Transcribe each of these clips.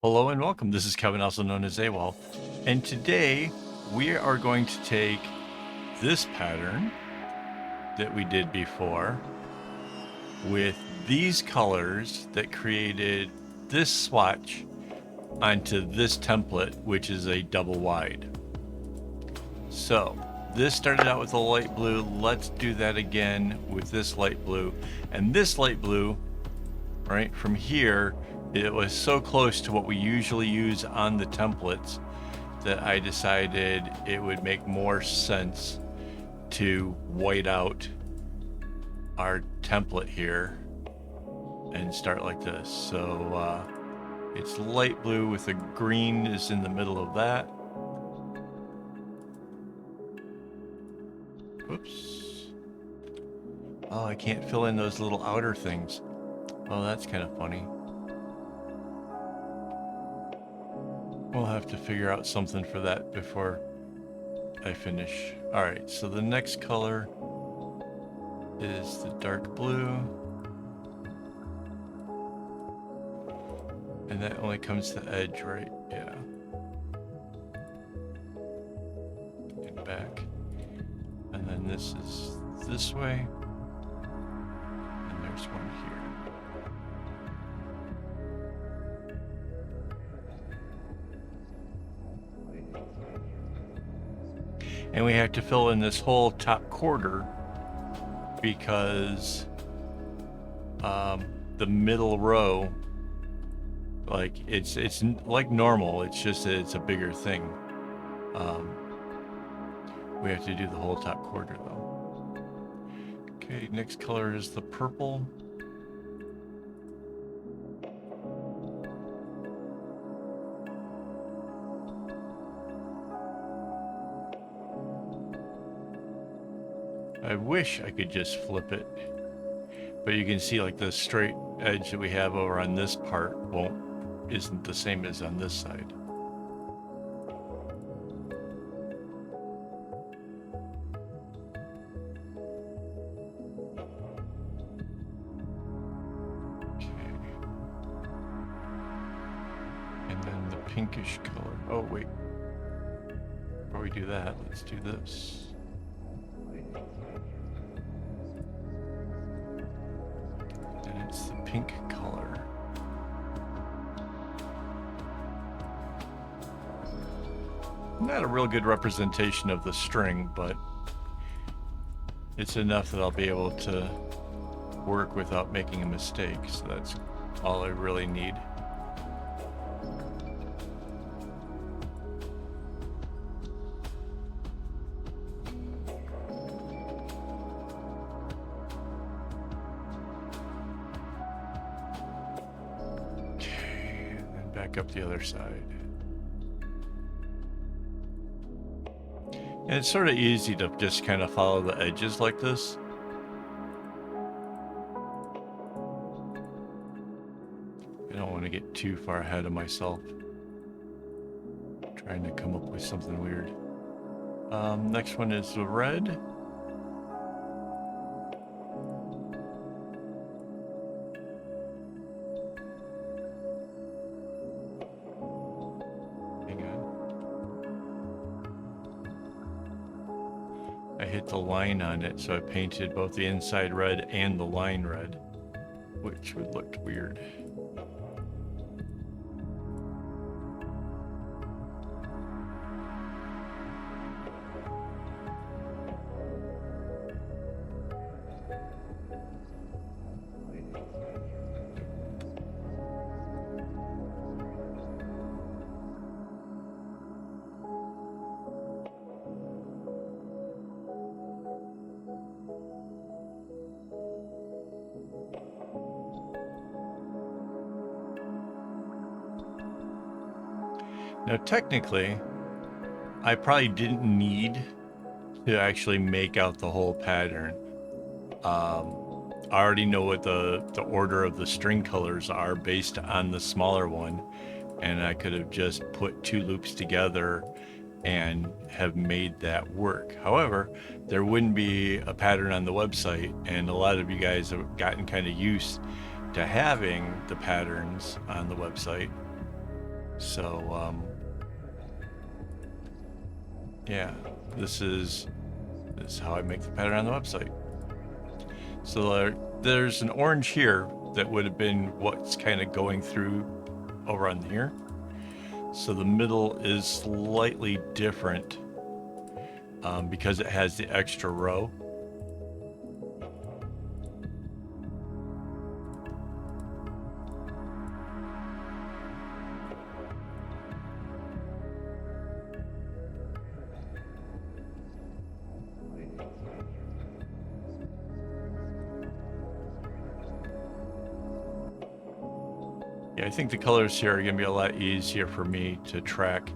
Hello and welcome. This is Kevin, also known as AWOL. And today we are going to take this pattern that we did before with these colors that created this swatch onto this template, which is a double wide. So this started out with a light blue. Let's do that again with this light blue. And this light blue, right from here, it was so close to what we usually use on the templates that I decided it would make more sense to white out our template here and start like this. So it's light blue with the green is in the middle of that. Oops. Oh, I can't fill in those little outer things. Oh, that's kind of funny. We'll have to figure out something for that before I finish. All right, so the next color is the dark blue. And that only comes to edge, right? Yeah. And back. And then this is this way. And there's one here. And we have to fill in this whole top quarter because the middle row, like it's like normal, it's just that it's a bigger thing. We have to do the whole top quarter though. Okay, next color is the purple. I wish I could just flip it, but you can see like the straight edge that we have over on this part isn't the same as on this side. Okay. And then the pinkish color. Oh wait, before we do that, let's do this. It's the pink color. Not a real good representation of the string, but it's enough that I'll be able to work without making a mistake. So that's all I really need. Back up the other side. And it's sort of easy to just kind of follow the edges like this. I don't want to get too far ahead of myself. Trying to come up with something weird. Next one is the red. I hit the line on it, so I painted both the inside red and the line red, which would look weird. Now, technically, I probably didn't need to actually make out the whole pattern. I already know what the order of the string colors are based on the smaller one, and I could have just put two loops together and have made that work. However, there wouldn't be a pattern on the website, and a lot of you guys have gotten kind of used to having the patterns on the website. So, yeah, this is how I make the pattern on the website. So there's an orange here that would have been what's kind of going through over on here. So the middle is slightly different because it has the extra row. Yeah, I think the colors here are going to be a lot easier for me to track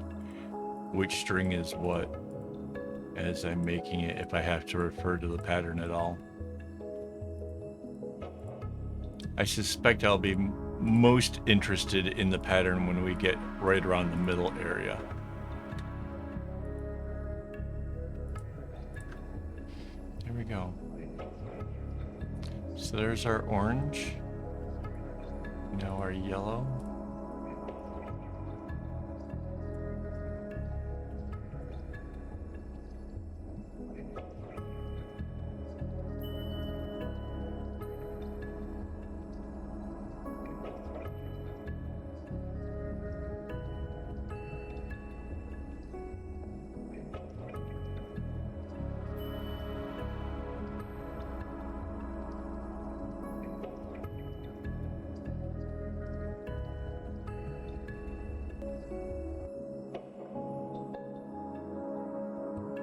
which string is what as I'm making it, if I have to refer to the pattern at all. I suspect I'll be most interested in the pattern when we get right around the middle area. There we go. So there's our orange. Now our yellow.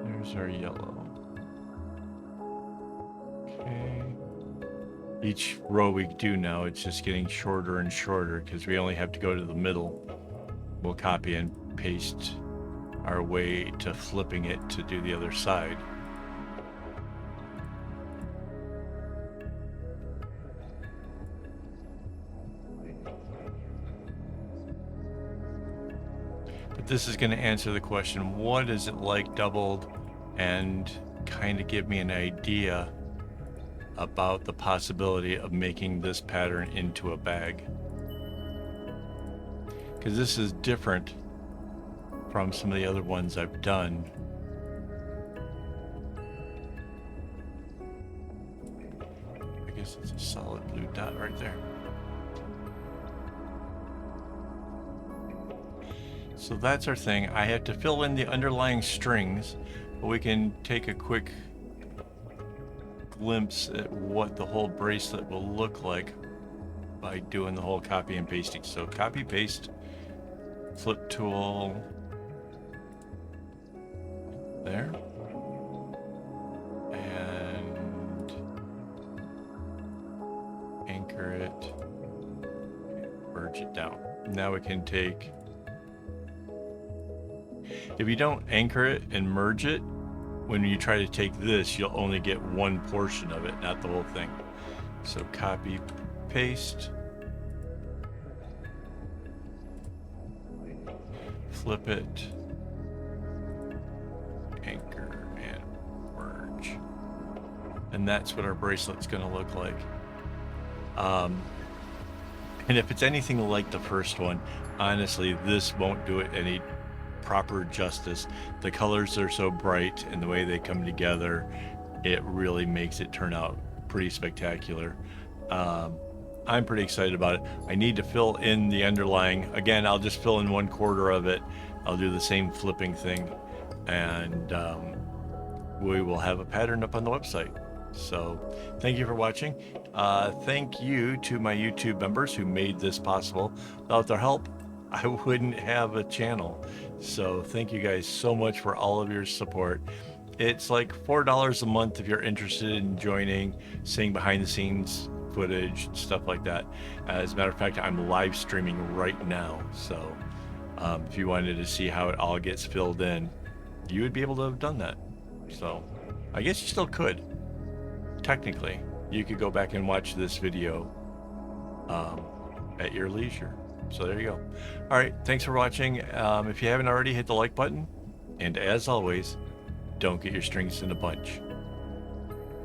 There's our yellow. Okay. Each row we do now, it's just getting shorter and shorter because we only have to go to the middle. We'll copy and paste our way to flipping it to do the other side. But this is going to answer the question, what is it like doubled, and kind of give me an idea about the possibility of making this pattern into a bag. Because this is different from some of the other ones I've done. I guess it's a solid blue dot right there. So that's our thing. I have to fill in the underlying strings, but we can take a quick glimpse at what the whole bracelet will look like by doing the whole copy and pasting. So copy, paste, flip tool, there, and anchor it, merge it down. Now we can take, if you don't anchor it and merge it, when you try to take this, you'll only get one portion of it, not the whole thing. So copy, paste, flip it, anchor, and merge. And that's what our bracelet's going to look like. And if it's anything like the first one, honestly, this won't do it any proper justice. The colors are so bright and the way they come together, it really makes it turn out pretty spectacular. I'm pretty excited about it. I need to fill in the underlying. Again, I'll just fill in 1/4 of it. I'll do the same flipping thing, and we will have a pattern up on the website. So thank you for watching. Thank you to my YouTube members who made this possible. Without their help, I wouldn't have a channel. So thank you guys so much for all of your support. It's like $4 a month if you're interested in joining, seeing behind the scenes footage, stuff like that. As a matter of fact, I'm live streaming right now. So if you wanted to see how it all gets filled in, you would be able to have done that. So I guess you still could. Technically, you could go back and watch this video at your leisure. So there you go. All right, thanks for watching. If you haven't already, hit the like button. And as always, don't get your strings in a bunch.